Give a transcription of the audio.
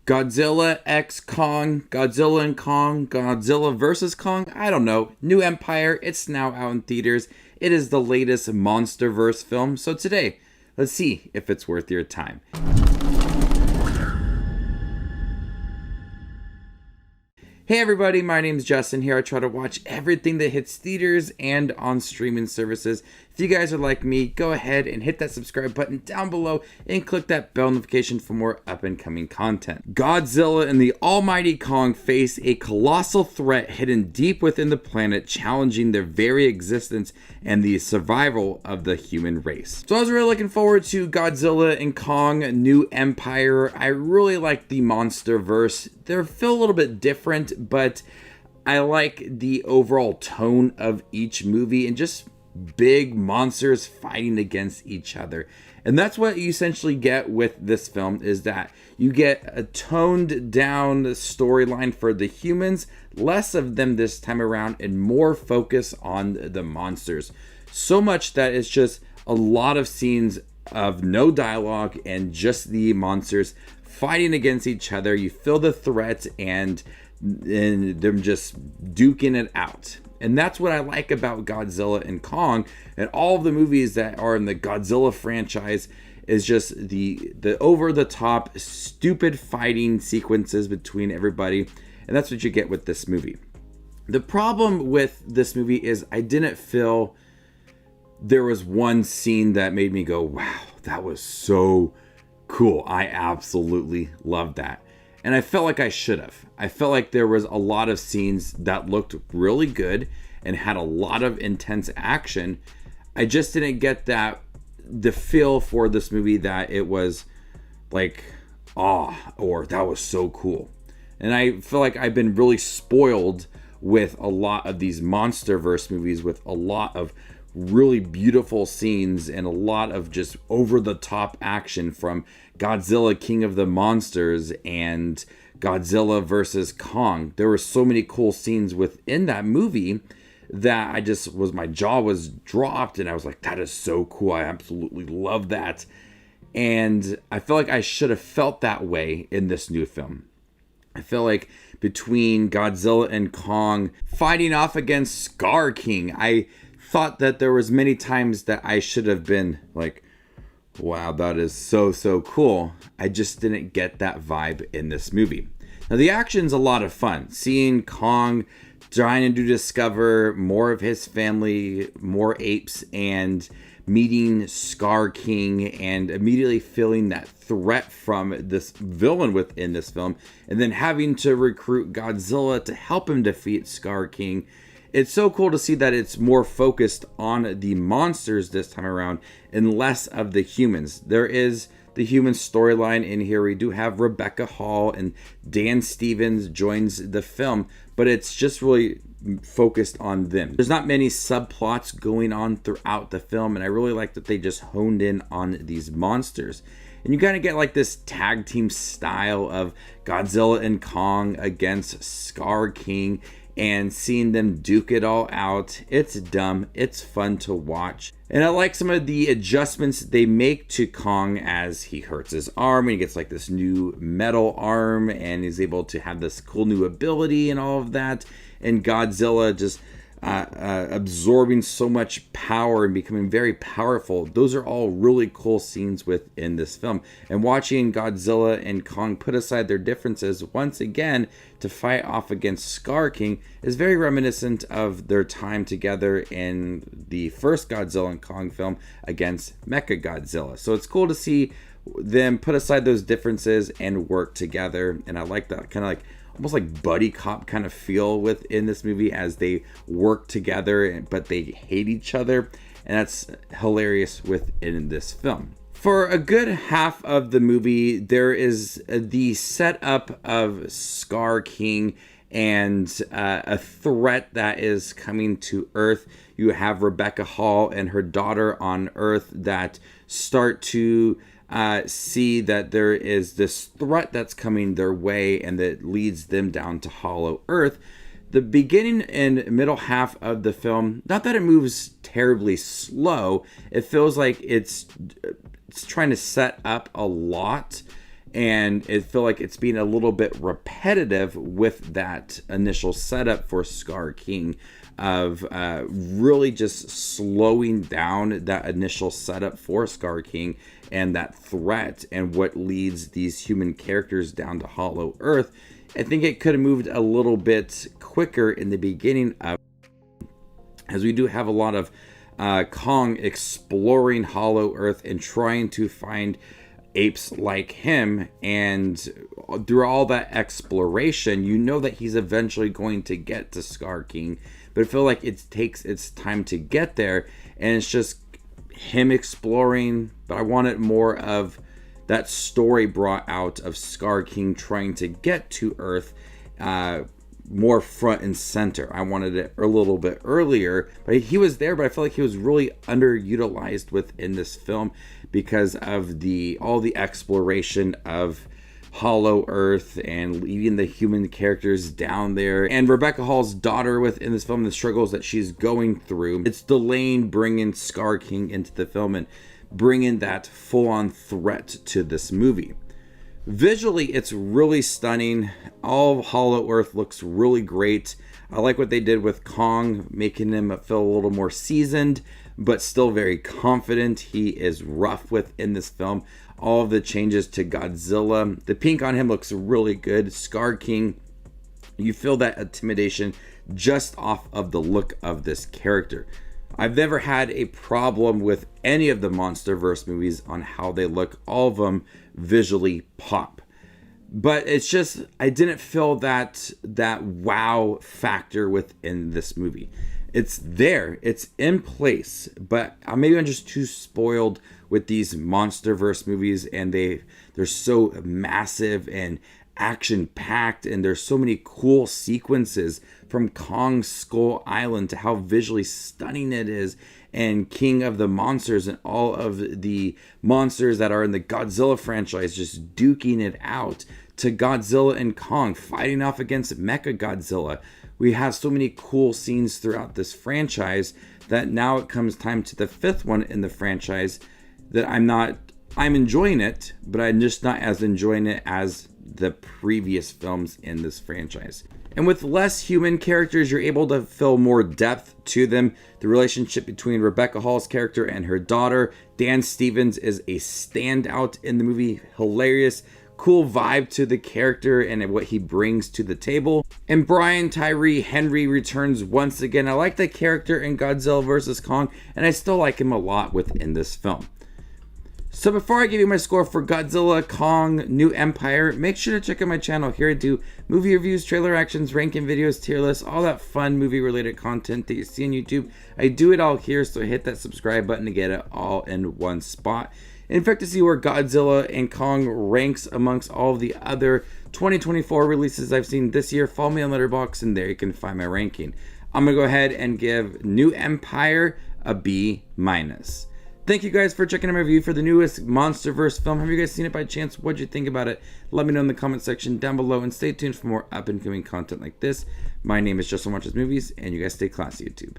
Godzilla X Kong, Godzilla and Kong, Godzilla versus Kong, I don't know. New Empire, it's now out in theaters. It is the latest Monsterverse film, so today, let's see if it's worth your time. Hey everybody, my name's Justin here. I try to watch everything that hits theaters and on streaming services. If you guys are like me, go ahead and hit that subscribe button down below and click that bell notification for more up and coming content. Godzilla and the almighty Kong face a colossal threat hidden deep within the planet, challenging their very existence and the survival of the human race. So I was really looking forward to Godzilla and Kong, New Empire. I really like the Monsterverse. They feel a little bit different, but I like the overall tone of each movie and just big monsters fighting against each other. And that's what you essentially get with this film, is that you get a toned down storyline for the humans, less of them this time around, and more focus on the monsters. So much that it's just a lot of scenes of no dialogue and just the monsters fighting against each other. You feel the threat and them just duking it out. And that's what I like about Godzilla and Kong and all of the movies that are in the Godzilla franchise, is just the over-the-top, stupid fighting sequences between everybody. And that's what you get with this movie. The problem with this movie is I didn't feel there was one scene that made me go, wow, that was so cool. I absolutely loved that. And I felt like I should have. I felt like there was a lot of scenes that looked really good and had a lot of intense action. I just didn't get the feel for this movie that it was like, or that was so cool. And I feel like I've been really spoiled with a lot of these Monsterverse movies, with a lot of really beautiful scenes and a lot of just over-the-top action from Godzilla King of the Monsters and Godzilla versus Kong. There were so many cool scenes within that movie that my jaw was dropped and I was like, that is so cool. I absolutely love that. And I feel like I should have felt that way in this new film. I feel like between Godzilla and Kong fighting off against Scar King, I thought that there was many times that I should have been like, wow, that is so cool. I just didn't get that vibe in this movie. Now the action's a lot of fun. Seeing Kong trying to discover more of his family, more apes, and meeting Scar King and immediately feeling that threat from this villain within this film, and then having to recruit Godzilla to help him defeat Scar King. It's so cool to see that it's more focused on the monsters this time around and less of the humans. There is the human storyline in here. We do have Rebecca Hall and Dan Stevens joins the film, but it's just really focused on them. There's not many subplots going on throughout the film, and I really like that they just honed in on these monsters. And you kind of get like this tag team style of Godzilla and Kong against Scar King, and seeing them duke it all out. It's dumb. It's fun to watch. And I like some of the adjustments they make to Kong as he hurts his arm and he gets like this new metal arm and he's able to have this cool new ability and all of that. And Godzilla just absorbing so much power and becoming very powerful. Those are all really cool scenes within this film. And watching Godzilla and Kong put aside their differences once again to fight off against Scar King is very reminiscent of their time together in the first Godzilla and Kong film against Mechagodzilla. So it's cool to see them put aside those differences and work together. And I like that kind of like almost like buddy cop kind of feel within this movie as they work together, but they hate each other. And that's hilarious within this film. For a good half of the movie, there is the setup of Scar King and a threat that is coming to Earth. You have Rebecca Hall and her daughter on Earth that start to see that there is this threat that's coming their way and that leads them down to Hollow Earth. The beginning and middle half of the film, not that it moves terribly slow, it feels like it's trying to set up a lot And it feel like it's being a little bit repetitive with that initial setup for Scar King of really just slowing down that initial setup for Scar King and that threat and what leads these human characters down to Hollow Earth. I think it could have moved a little bit quicker in the beginning of, as we do have a lot of Kong exploring Hollow Earth and trying to find apes like him, and through all that exploration, you know that he's eventually going to get to Scar King, but I feel like it takes its time to get there, and it's just him exploring. But I wanted more of that story brought out of Scar King trying to get to Earth, more front and center. I wanted it a little bit earlier, but he was there, but I feel like he was really underutilized within this film because of all the exploration of Hollow Earth and leading the human characters down there, and Rebecca Hall's daughter within this film, the struggles that she's going through. It's delaying bringing Scar King into the film and bringing that full-on threat to this movie. Visually, it's really stunning. All of Hollow Earth looks really great. I like what they did with Kong, making him feel a little more seasoned, but still very confident. He is rough within this film. All of the changes to Godzilla. The pink on him looks really good. Scar King, you feel that intimidation just off of the look of this character. I've never had a problem with any of the Monsterverse movies on how they look. All of them visually pop. But it's just, I didn't feel that wow factor within this movie. It's there, it's in place, but maybe I'm just too spoiled with these Monsterverse movies, and they're so massive and action-packed, and there's so many cool sequences from Kong Skull Island to how visually stunning it is, and King of the Monsters and all of the monsters that are in the Godzilla franchise just duking it out, to Godzilla and Kong fighting off against Mechagodzilla. We have so many cool scenes throughout this franchise that now it comes time to the 5th one in the franchise that I'm enjoying it, but I'm just not as enjoying it as the previous films in this franchise. And with less human characters, you're able to feel more depth to them. The relationship between Rebecca Hall's character and her daughter, Dan Stevens, is a standout in the movie. Hilarious, cool vibe to the character and what he brings to the table. And Brian Tyree Henry returns once again. I like the character in Godzilla vs. Kong, and I still like him a lot within this film. So before I give you my score for Godzilla, Kong, New Empire, make sure to check out my channel. Here I do movie reviews, trailer actions, ranking videos, tier lists, all that fun movie related content that you see on YouTube. I do it all here, so hit that subscribe button to get it all in one spot. In fact, to see where Godzilla and Kong ranks amongst all of the other 2024 releases I've seen this year, follow me on Letterboxd, and there you can find my ranking. I'm going to go ahead and give New Empire a B-. Thank you guys for checking out my review for the newest Monsterverse film. Have you guys seen it by chance? What'd you think about it? Let me know in the comment section down below, and stay tuned for more up and coming content like this. My name is Justin Watches Movies, and you guys stay classy, YouTube.